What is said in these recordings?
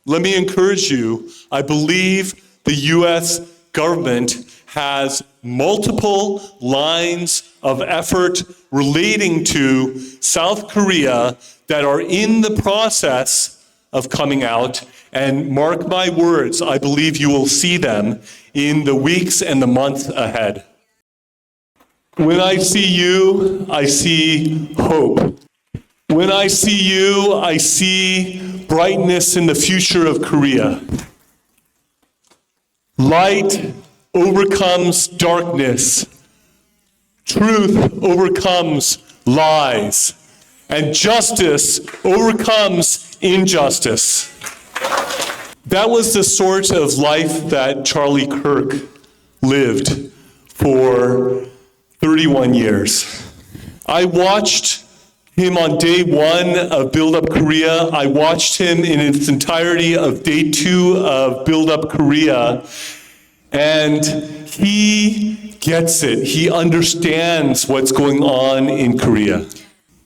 Let me encourage you. I believe the U.S. government has multiple lines of effort relating to South Korea that are in the process of coming out. And mark my words, I believe you will see them in the weeks and the months ahead. When I see you, I see hope. When I see you, I see brightness in the future of Korea. Light overcomes darkness. Truth overcomes lies. And justice overcomes injustice. That was the sort of life that Charlie Kirk lived for 31 years. I watched him on day one of Build Up Korea. I watched him in its entirety of day two of Build Up Korea. And he gets it. He understands what's going on in Korea.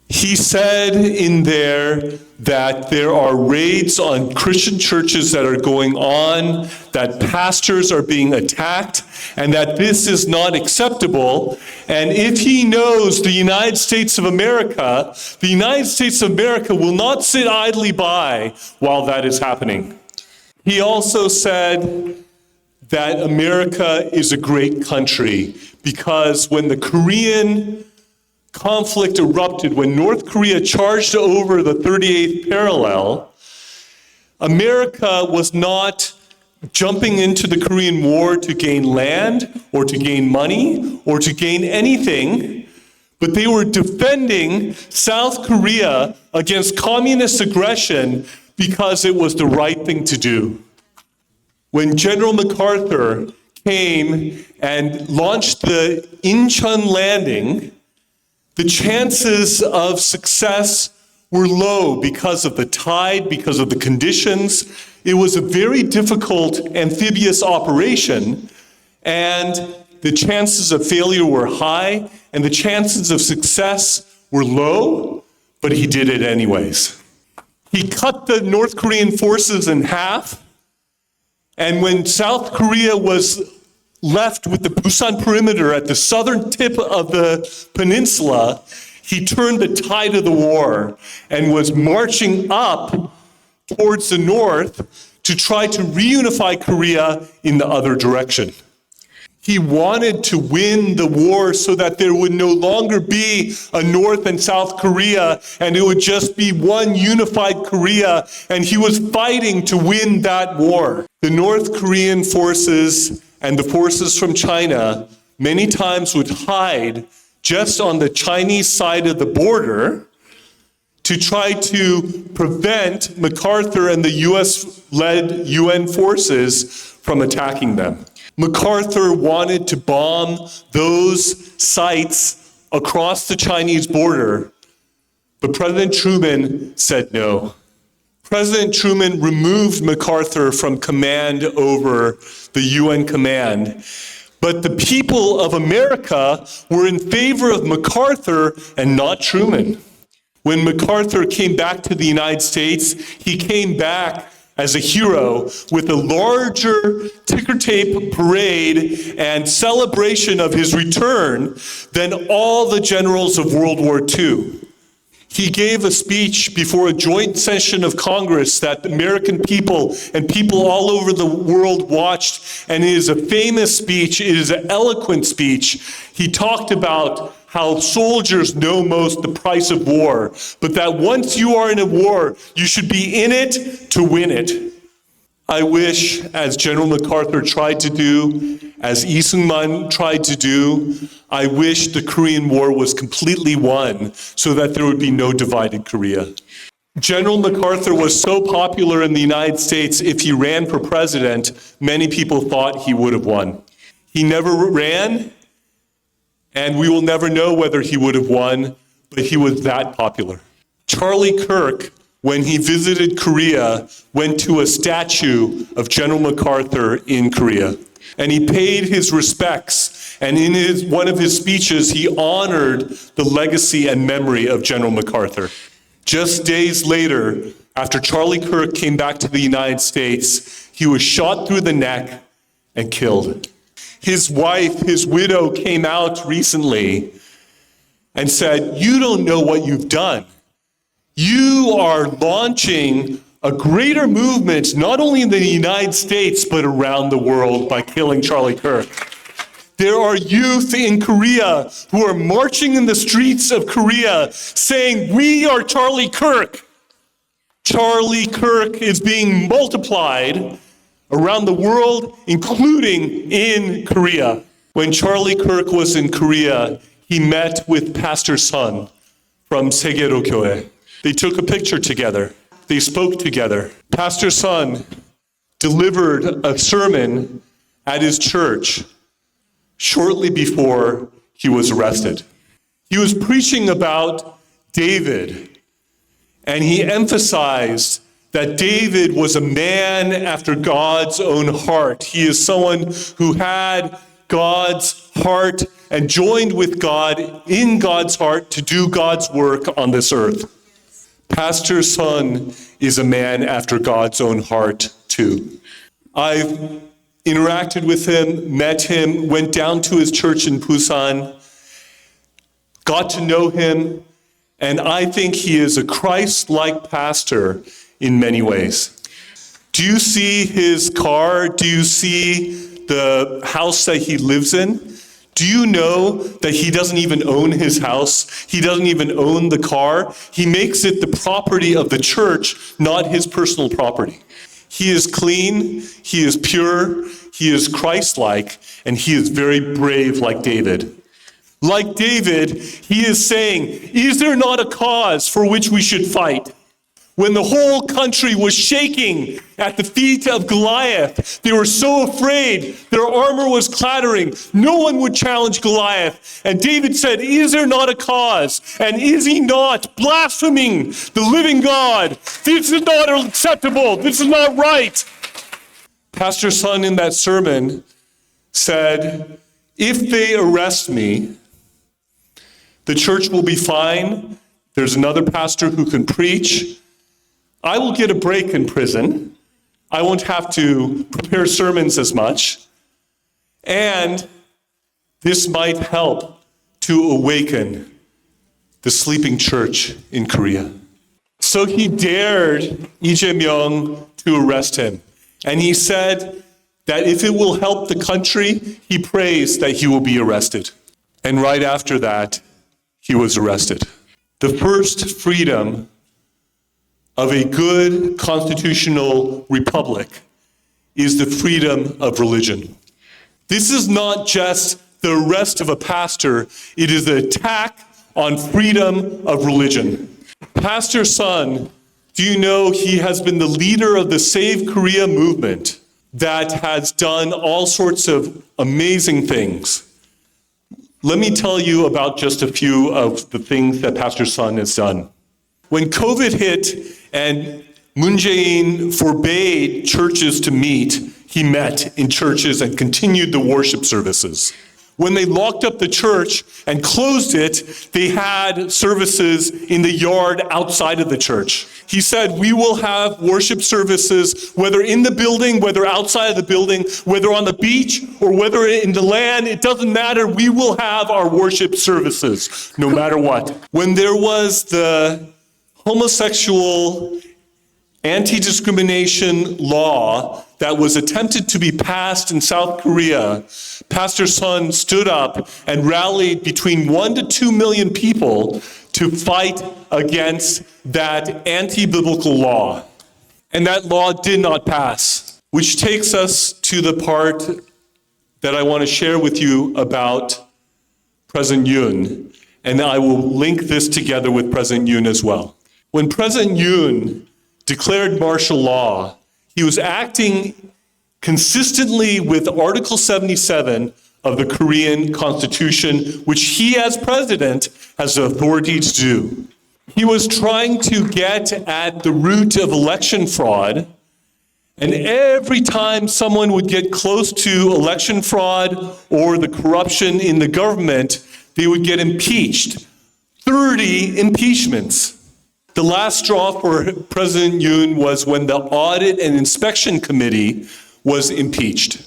He said in there that there are raids on Christian churches that are going on, that pastors are being attacked, and that this is not acceptable. And if he knows the United States of America will not sit idly by while that is happening. He also said that America is a great country because when the Korean conflict erupted, when North Korea charged over the 38th parallel, America was not jumping into the Korean War to gain land or to gain money or to gain anything, but they were defending South Korea against communist aggression because it was the right thing to do. When General MacArthur came and launched the Incheon landing, the chances of success were low because of the tide, because of the conditions. It was a very difficult amphibious operation, and the chances of failure were high, and the chances of success were low, but he did it anyways. He cut the North Korean forces in half, and when South Korea was left with the Busan perimeter at the southern tip of the peninsula, he turned the tide of the war and was marching up towards the north to try to reunify Korea in the other direction. He wanted to win the war so that there would no longer be a North and South Korea, and it would just be one unified Korea, and he was fighting to win that war. The North Korean forces and the forces from China many times would hide just on the Chinese side of the border to try to prevent MacArthur and the US-led UN forces from attacking them. MacArthur wanted to bomb those sites across the Chinese border, but President Truman said no. President Truman removed MacArthur from command over the UN command, but the people of America were in favor of MacArthur and not Truman. When MacArthur came back to the United States, he came back as a hero with a larger ticker tape parade and celebration of his return than all the generals of World War II. He gave a speech before a joint session of Congress that the American people and people all over the world watched, and it is a famous speech, it is an eloquent speech. He talked about how soldiers know most the price of war, but that once you are in a war, you should be in it to win it. I wish, as General MacArthur tried to do, as Lee Seung-man tried to do, I wish the Korean War was completely won so that there would be no divided Korea. General MacArthur was so popular in the United States, if he ran for president, many people thought he would have won. He never ran, and we will never know whether he would have won, but he was that popular. Charlie Kirk, when he visited Korea, went to a statue of General MacArthur in Korea. And he paid his respects. And in one of his speeches, he honored the legacy and memory of General MacArthur. Just days later, After Charlie Kirk came back to the United States, he was shot through the neck and killed. His wife, his widow, came out recently and said, "You don't know what you've done. You are launching a greater movement, not only in the United States, but around the world by killing Charlie Kirk." There are youth in Korea who are marching in the streets of Korea saying, "We are Charlie Kirk." Charlie Kirk is being multiplied around the world, including in Korea. When Charlie Kirk was in Korea, he met with Pastor Sun from 세계로 교회. They took a picture together. They spoke together. Pastor Sun delivered a sermon at his church shortly before he was arrested. He was preaching about David, and he emphasized that David was a man after God's own heart. He is someone who had God's heart and joined with God in God's heart to do God's work on this earth. Pastor Sun is a man after God's own heart too. I've interacted with him, met him, went down to his church in Busan, got to know him, and I think he is a Christ-like pastor in many ways. Do you see his car? Do you see the house that he lives in? Do you know that he doesn't even own his house? He doesn't even own the car. He makes it the property of the church, not his personal property. He is clean, he is pure, he is Christ-like, and he is very brave like David. Like David, he is saying, "Is there not a cause for which we should fight?" When the whole country was shaking at the feet of Goliath, they were so afraid, their armor was clattering, no one would challenge Goliath. And David said, "Is there not a cause? And is he not blaspheming the living God? This is not acceptable. This is not right." Pastor Sun in that sermon said, "If they arrest me, the church will be fine. There's another pastor who can preach. I will get a break in prison. I won't have to prepare sermons as much. And this might help to awaken the sleeping church in Korea." So he dared Lee Jae-myung to arrest him. And he said that if it will help the country, he prays that he will be arrested. And right after that, he was arrested. The first freedom of a good constitutional republic is the freedom of religion. This is not just the arrest of a pastor, it is the attack on freedom of religion. Pastor Sun, do you know he has been the leader of the Save Korea movement that has done all sorts of amazing things? Let me tell you about just a few of the things that Pastor Sun has done. When COVID hit and Moon Jae-in forbade churches to meet, he met in churches and continued the worship services. When they locked up the church and closed it, they had services in the yard outside of the church. He said, "We will have worship services, whether in the building, whether outside of the building, whether on the beach or whether in the land, it doesn't matter. We will have our worship services, no matter what." When there was the homosexual anti-discrimination law that was attempted to be passed in South Korea, Pastor Sun stood up and rallied between 1 to 2 million people to fight against that anti-biblical law. And that law did not pass, which takes us to the part that I want to share with you about President Yoon. And I will link this together with President Yoon as well. When President Yoon declared martial law, he was acting consistently with Article 77 of the Korean Constitution, which he as president has the authority to do. He was trying to get at the root of election fraud, and every time someone would get close to election fraud or the corruption in the government, they would get impeached. 30 impeachments. The last straw for President Yoon was when the Audit and Inspection Committee was impeached.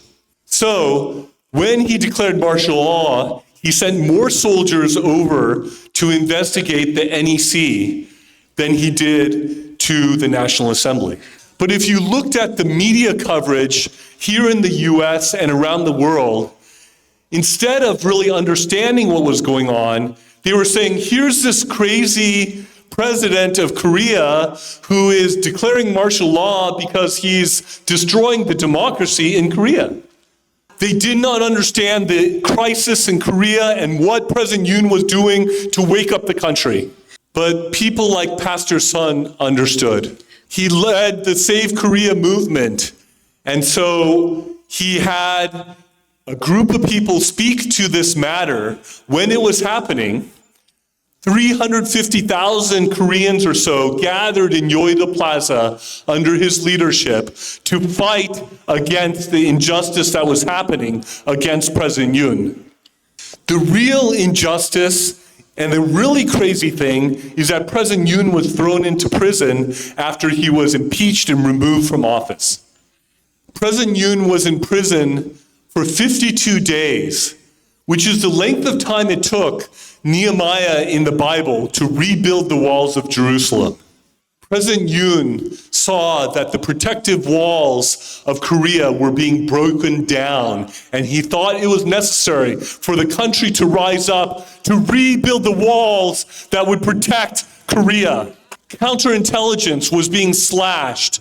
So when he declared martial law, he sent more soldiers over to investigate the NEC than he did to the National Assembly. But if you looked at the media coverage here in the US and around the world, instead of really understanding what was going on, they were saying, here's this crazy president of Korea who is declaring martial law because he's destroying the democracy in Korea. They did not understand the crisis in Korea and what President Yoon was doing to wake up the country. But people like Pastor Sun understood. He led the Save Korea movement. And so he had a group of people speak to this matter when it was happening. 350,000 Koreans or so gathered in Yoido Plaza under his leadership to fight against the injustice that was happening against President Yoon. The real injustice and the really crazy thing is that President Yoon was thrown into prison after he was impeached and removed from office. President Yoon was in prison for 52 days, which is the length of time it took Nehemiah in the Bible to rebuild the walls of Jerusalem. President Yoon saw that the protective walls of Korea were being broken down, and he thought it was necessary for the country to rise up to rebuild the walls that would protect Korea. Counterintelligence was being slashed.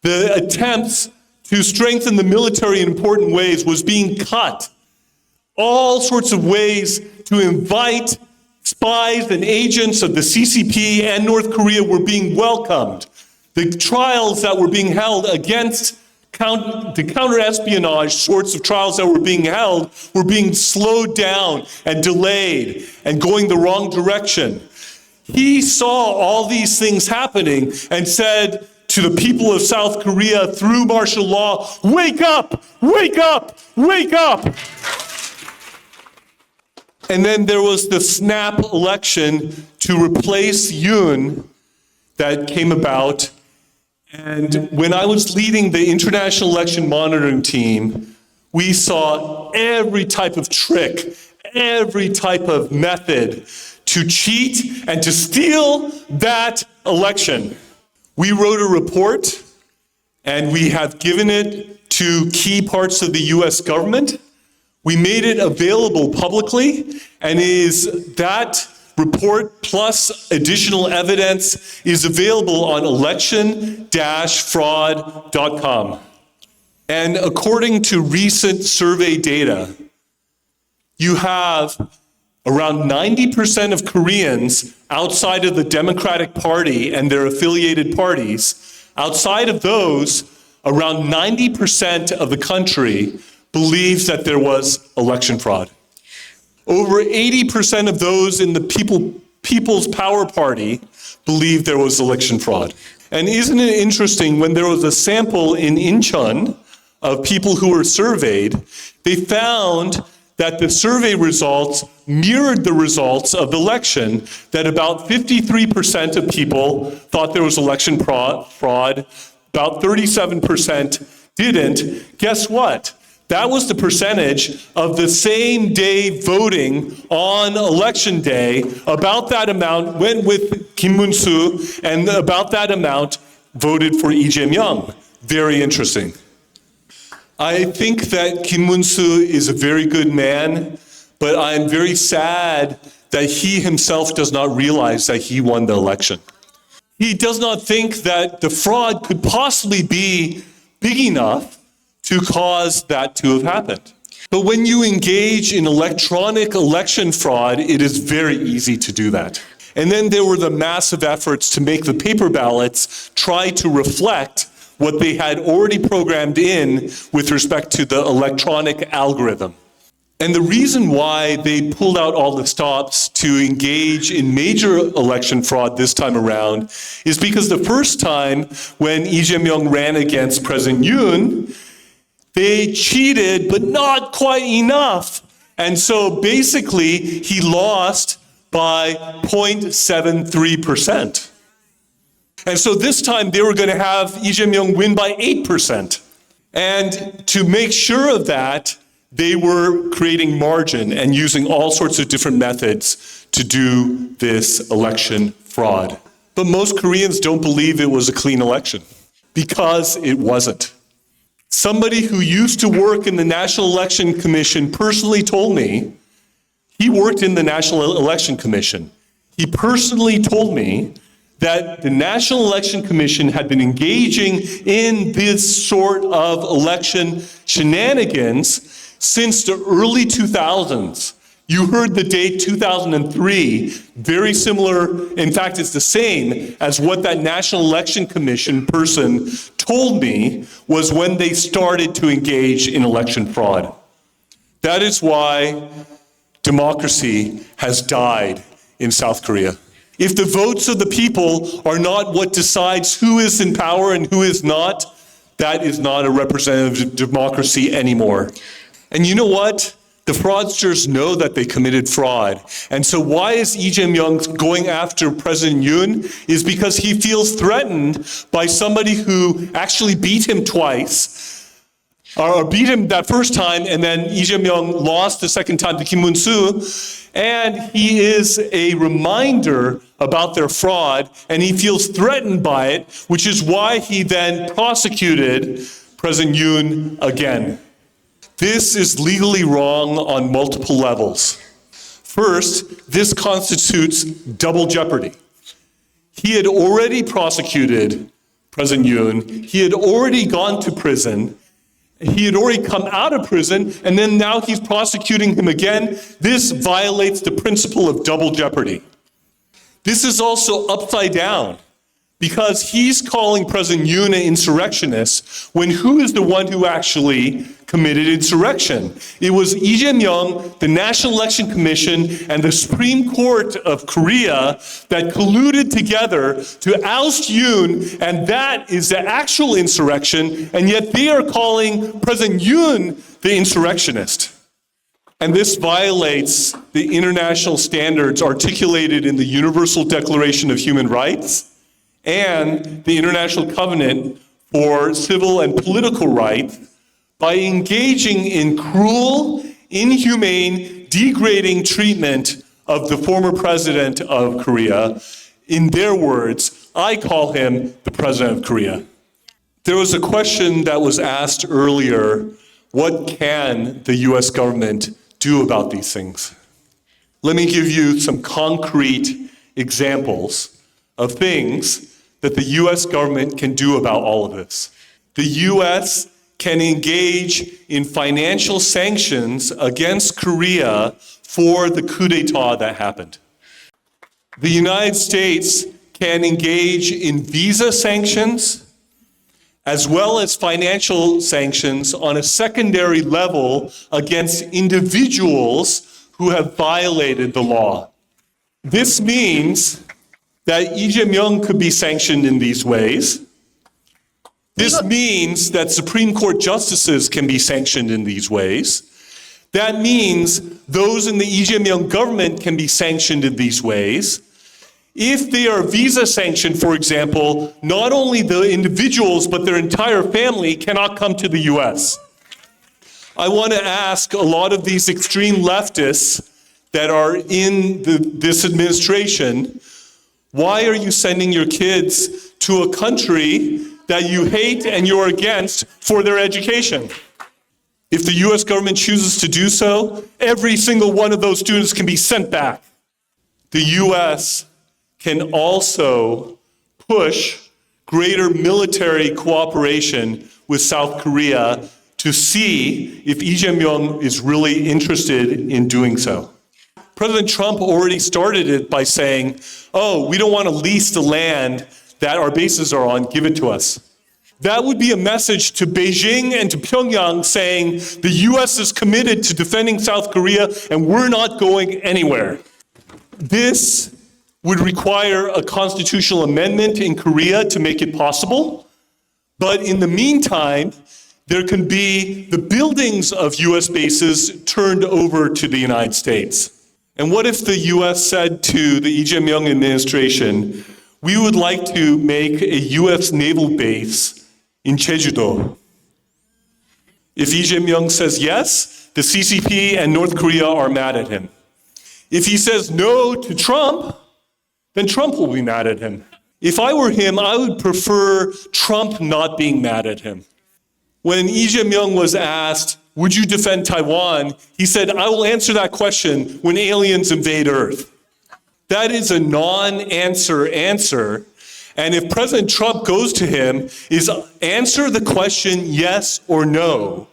The attempts to strengthen the military in important ways was being cut. All sorts of ways to invite spies and agents of the CCP and North Korea were being welcomed. The trials that were being held against the counter-espionage sorts of trials that were being held were being slowed down and delayed and going the wrong direction. He saw all these things happening and said to the people of South Korea through martial law, wake up, wake up, wake up. And then there was the snap election to replace Yoon that came about. And when I was leading the international election monitoring team, we saw every type of trick, every type of method to cheat and to steal that election. We wrote a report, and we have given it to key parts of the US government. We made it available publicly, and that report plus additional evidence is available on election-fraud.com. And according to recent survey data, you have around 90% of Koreans outside of the Democratic Party and their affiliated parties. Outside of those, around 90% of the country believes that there was election fraud. Over 80% of those in the People's Power Party believe there was election fraud. And isn't it interesting, when there was a sample in Incheon of people who were surveyed, they found that the survey results mirrored the results of the election, that about 53% of people thought there was election fraud, about 37% didn't. Guess what? That was the percentage of the same day voting on election day. About that amount went with Kim Moon-soo, and about that amount voted for Lee Jae-myung. Very interesting. I think that Kim Moon-soo is a very good man, but I'm very sad that he himself does not realize that he won the election. He does not think that the fraud could possibly be big enough to cause that to have happened. But when you engage in electronic election fraud, it is very easy to do that. And then there were the massive efforts to make the paper ballots try to reflect what they had already programmed in with respect to the electronic algorithm. And the reason why they pulled out all the stops to engage in major election fraud this time around is because the first time when Lee Jae-myung ran against President Yoon, they cheated, but not quite enough. And so basically, he lost by 0.73%. And so this time they were going to have Lee Jae-myung win by 8%. And to make sure of that, they were creating margin and using all sorts of different methods to do this election fraud. But most Koreans don't believe it was a clean election because it wasn't. Somebody who used to work in the National Election Commission personally told me, he worked in the National Election Commission. He personally told me that the National Election Commission had been engaging in this sort of election shenanigans since the early 2000s. You heard the date 2003, very similar, in fact, it's the same as what that National Election Commission person told me was when they started to engage in election fraud. That is why democracy has died in South Korea. If the votes of the people are not what decides who is in power and who is not, that is not a representative democracy anymore. And you know what? The fraudsters know that they committed fraud. And so why is Lee Jae-myung going after President Yoon? Is because he feels threatened by somebody who actually beat him twice, or beat him that first time, and then Lee Jae-myung lost the second time to Kim Moon-soo. And he is a reminder about their fraud, and he feels threatened by it, which is why he then prosecuted President Yoon again. This is legally wrong on multiple levels. First, this constitutes double jeopardy. He had already prosecuted President Yoon. He had already gone to prison. He had already come out of prison, and then now he's prosecuting him again. This violates the principle of double jeopardy. This is also upside down, because he's calling President Yoon an insurrectionist when who is the one who actually committed insurrection? It was Lee Jae-myung, the National Election Commission, and the Supreme Court of Korea that colluded together to oust Yoon, and that is the actual insurrection, and yet they are calling President Yoon the insurrectionist. And this violates the international standards articulated in the Universal Declaration of Human Rights and the International Covenant for Civil and Political Rights by engaging in cruel, inhumane, degrading treatment of the former president of Korea. In their words, I call him the president of Korea. There was a question that was asked earlier, what can the US government do about these things? Let me give you some concrete examples of things that the US government can do about all of this. The US can engage in financial sanctions against Korea for the coup d'etat that happened. The United States can engage in visa sanctions as well as financial sanctions on a secondary level against individuals who have violated the law. This means that Lee Jae-myung could be sanctioned in these ways. This means that Supreme Court justices can be sanctioned in these ways. That means those in the Lee Jae-myung government can be sanctioned in these ways. If they are visa sanctioned, for example, not only the individuals, but their entire family cannot come to the US. I want to ask a lot of these extreme leftists that are in this administration, why are you sending your kids to a country that you hate and you're against for their education? If the US government chooses to do so, every single one of those students can be sent back. The US can also push greater military cooperation with South Korea to see if Lee Jae-myung is really interested in doing so. President Trump already started it by saying, oh, we don't want to lease the land that our bases are on, give it to us. That would be a message to Beijing and to Pyongyang saying the US is committed to defending South Korea and we're not going anywhere. This would require a constitutional amendment in Korea to make it possible. But in the meantime, there can be the buildings of US bases turned over to the United States. And what if the US said to the Lee Jae-myung administration, we would like to make a U.S. naval base in Jeju-do. If Lee Jae-myung says yes, the CCP and North Korea are mad at him. If he says no to Trump, then Trump will be mad at him. If I were him, I would prefer Trump not being mad at him. When Lee Jae-myung was asked, would you defend Taiwan? He said, I will answer that question when aliens invade Earth. That is a non-answer answer. And if President Trump goes to him, is answer the question yes or no.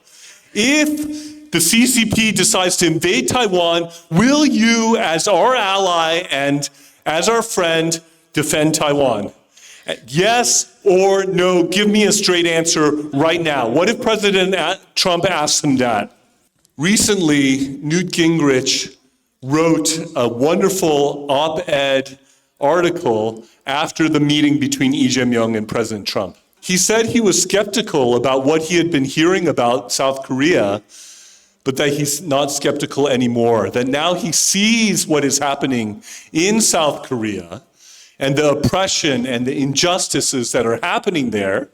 If the CCP decides to invade Taiwan, will you, as our ally and as our friend, defend Taiwan? Yes or no, give me a straight answer right now. What if President Trump asks him that? Recently, Newt Gingrich wrote a wonderful op-ed article after the meeting between Lee Jae-myung and President Trump. He said he was skeptical about what he had been hearing about South Korea, but that he's not skeptical anymore, that now he sees what is happening in South Korea and the oppression and the injustices that are happening there.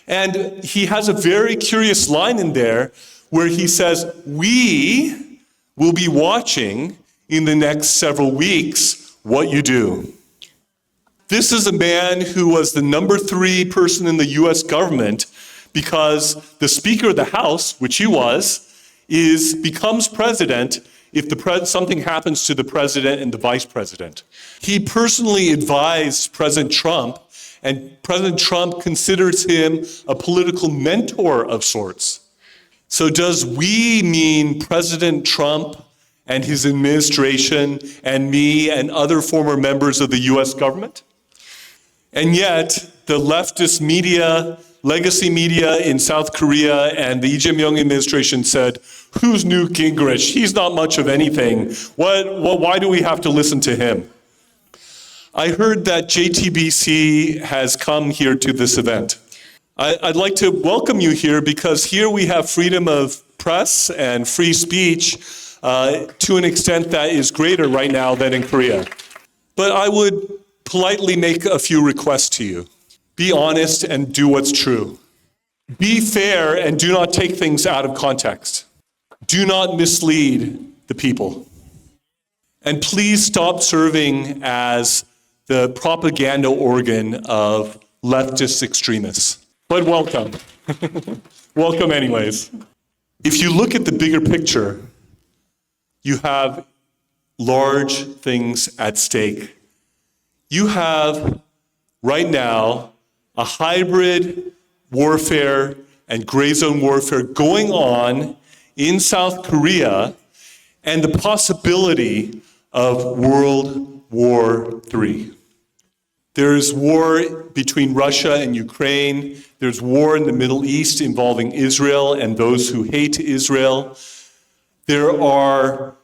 And he has a very curious line in there where he says, we will be watching in the next several weeks what you do. This is a man who was the number 3 person in the US government because the Speaker of the House, which he was, becomes president if something happens to the president and the vice president. He personally advised President Trump, and President Trump considers him a political mentor of sorts. So does we mean President Trump and his administration and me and other former members of the US government? And yet, the leftist media, legacy media in South Korea and the Lee Jae-myung administration said, who's Newt Gingrich? He's not much of anything. Why do we have to listen to him? I heard that JTBC has come here to this event. I'd like to welcome you here because here we have freedom of press and free speech to an extent that is greater right now than in Korea. But I would politely make a few requests to you. Be honest and do what's true. Be fair and do not take things out of context. Do not mislead the people. And please stop serving as the propaganda organ of leftist extremists. But welcome. Welcome anyways. If you look at the bigger picture, you have large things at stake. You have, right now, a hybrid warfare and gray zone warfare going on in South Korea and the possibility of World War III. There's war between Russia and Ukraine. There's war in the Middle East involving Israel and those who hate Israel. There are,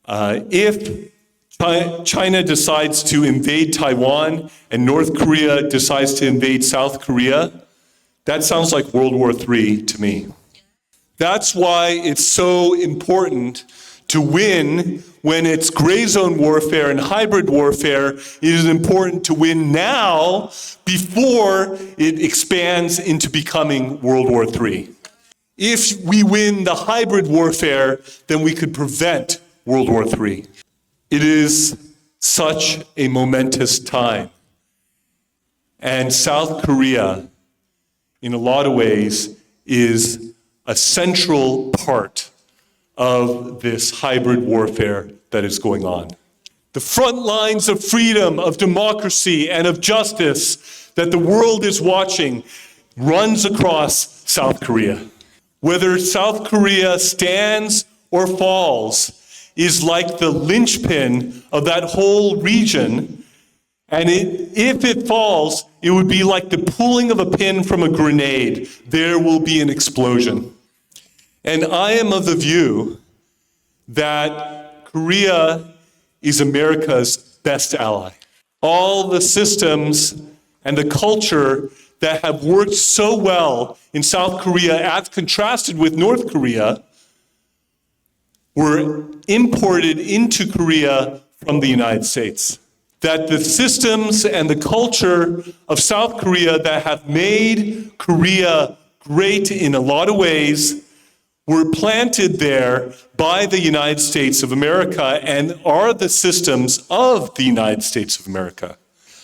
if China decides to invade Taiwan and North Korea decides to invade South Korea, that sounds like World War III to me. That's why it's so important to win when it's gray zone warfare and hybrid warfare. It is important to win now before it expands into becoming World War III. If we win the hybrid warfare, then we could prevent World War III. It is such a momentous time. And South Korea, in a lot of ways, is a central part of this hybrid warfare that is going on. The front lines of freedom, of democracy, and of justice that the world is watching runs across South Korea. Whether South Korea stands or falls is like the linchpin of that whole region, and if it falls, it would be like the pulling of a pin from a grenade. There will be an explosion. And I am of the view that Korea is America's best ally. All the systems and the culture that have worked so well in South Korea as contrasted with North Korea were imported into Korea from the United States. that the systems and the culture of South Korea that have made Korea great in a lot of ways were planted there by the United States of America and are the systems of the United States of America.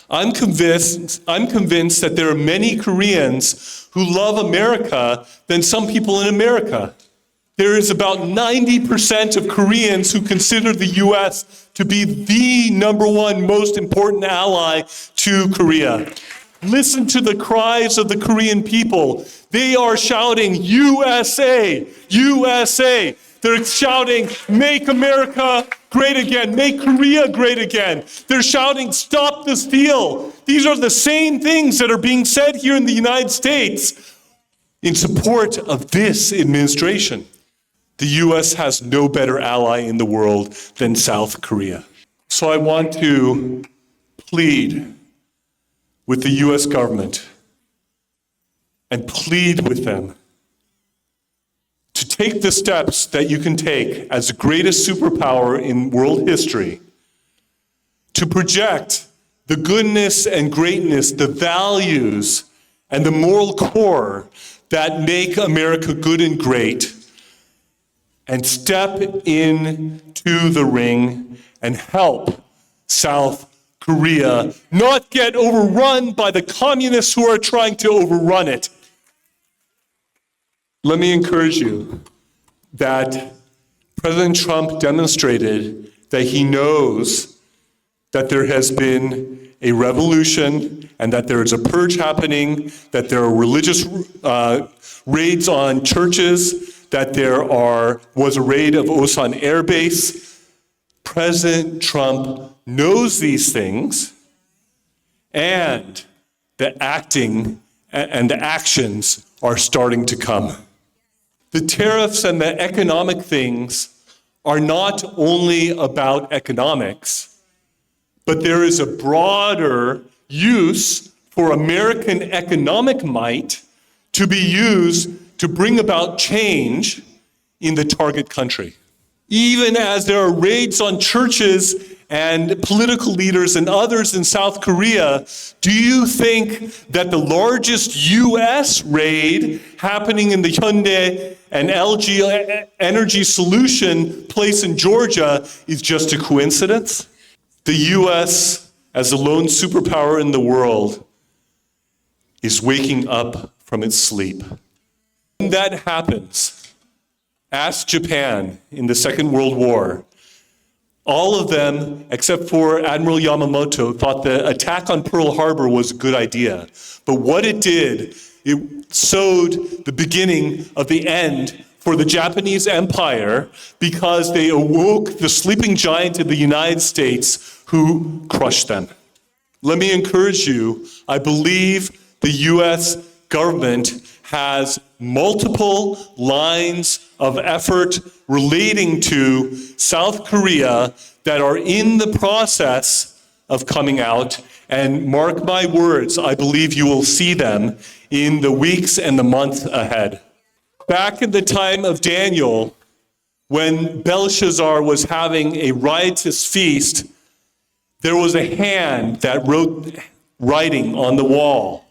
I'm convinced that there are many Koreans who love America than some people in America. There is about 90% of Koreans who consider the U.S. to be the number one most important ally to Korea. Listen to the cries of the Korean people. They are shouting, USA, USA. They're shouting, make America great again, make Korea great again. They're shouting, stop the steal. These are the same things that are being said here in the United States in support of this administration. The U.S. has no better ally in the world than South Korea. So I want to plead with the U.S. government and plead with them to take the steps that you can take as the greatest superpower in world history to project the goodness and greatness, the values and the moral core that make America good and great, and step into the ring and help South Korea not get overrun by the communists who are trying to overrun it. Let me encourage you that President Trump demonstrated that he knows that there has been a revolution and that there is a purge happening, that there are religious raids on churches, that there was a raid of Osan Air Base. President Trump knows these things, and the acting and the actions are starting to come. The tariffs and the economic things are not only about economics, but there is a broader use for American economic might to be used to bring about change in the target country. Even as there are raids on churches and political leaders and others in South Korea, do you think that the largest U.S. raid happening in the Hyundai and LG Energy Solution place in Georgia is just a coincidence? The U.S., as the lone superpower in the world, is waking up from its sleep. When that happens, ask Japan in the Second World War. All of them, except for Admiral Yamamoto, thought the attack on Pearl Harbor was a good idea. But what it did, it sowed the beginning of the end for the Japanese Empire because they awoke the sleeping giant of the United States who crushed them. Let me encourage you, I believe the U.S. government has multiple lines of effort relating to South Korea that are in the process of coming out. And mark my words, I believe you will see them in the weeks and the months ahead. Back in the time of Daniel, when Belshazzar was having a riotous feast, there was a hand that wrote writing on the wall.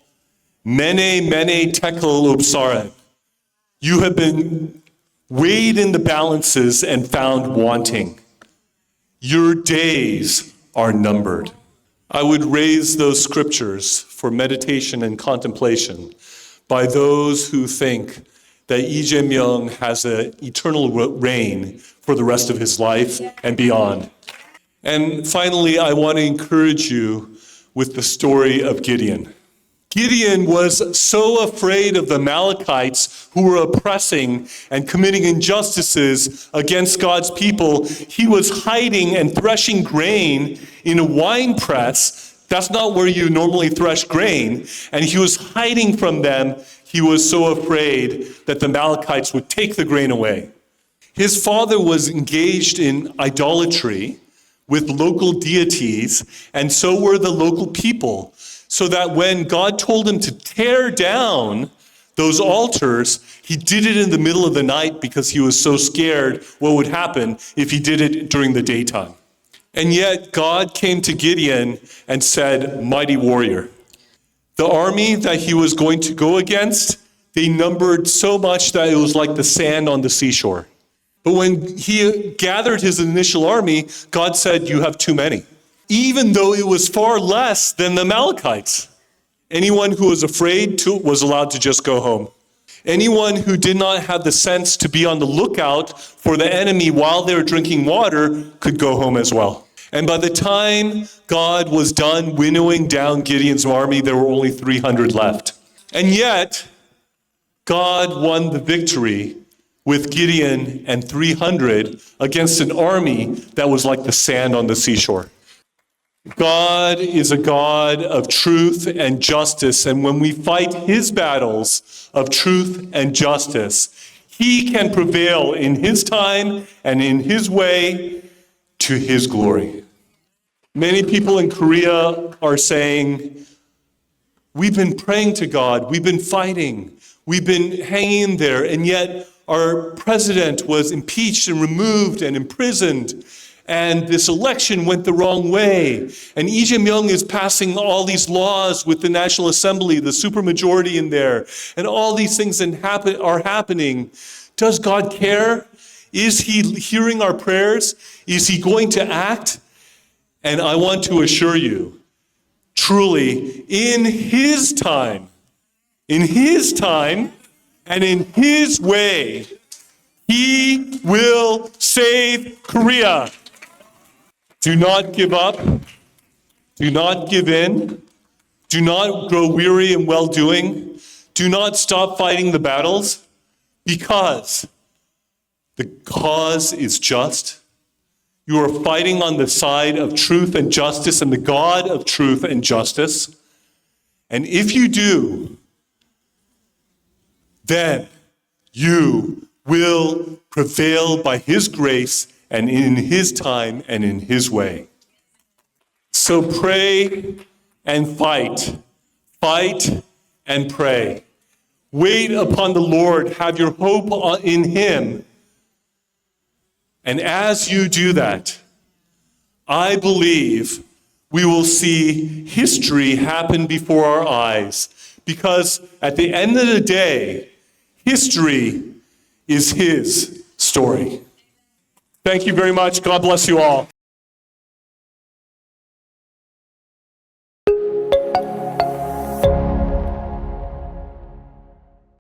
Mene, mene, tekel, upsaren. You have been weighed in the balances and found wanting. Your days are numbered. I would raise those scriptures for meditation and contemplation by those who think that Lee Jae-myung has an eternal reign for the rest of his life and beyond. And finally, I want to encourage you with the story of Gideon. Gideon was so afraid of the Amalekites who were oppressing and committing injustices against God's people, he was hiding and threshing grain in a wine press. That's not where you normally thresh grain. And he was hiding from them. He was so afraid that the Amalekites would take the grain away. His father was engaged in idolatry with local deities, and so were the local people. So that when God told him to tear down those altars, he did it in the middle of the night because he was so scared what would happen if he did it during the daytime. And yet God came to Gideon and said, mighty warrior. The army that he was going to go against, they numbered so much that it was like the sand on the seashore. But when he gathered his initial army, God said, you have too many. Even though it was far less than the Amalekites. Anyone who was afraid was allowed to just go home. Anyone who did not have the sense to be on the lookout for the enemy while they were drinking water could go home as well. And by the time God was done winnowing down Gideon's army, there were only 300 left. And yet, God won the victory with Gideon and 300 against an army that was like the sand on the seashore. God is a God of truth and justice, and when we fight his battles of truth and justice, he can prevail in his time and in his way to his glory. Many people in Korea are saying, we've been praying to God, we've been fighting, we've been hanging there, and yet our president was impeached and removed and imprisoned. And this election went the wrong way. And Lee Jae-myung is passing all these laws with the National Assembly, the supermajority in there. And all these things are happening. Does God care? Is he hearing our prayers? Is he going to act? And I want to assure you, truly, in his time, and in his way, he will save Korea. Do not give up. Do not give in. Do not grow weary in well-doing. Do not stop fighting the battles, because the cause is just. You are fighting on the side of truth and justice and the God of truth and justice. And if you do, then you will prevail by his grace and in his time and in his way. So pray and fight. Fight and pray. Wait upon the Lord. Have your hope in him. And as you do that, I believe we will see history happen before our eyes. Because at the end of the day, history is his story. Thank you very much. God bless you all.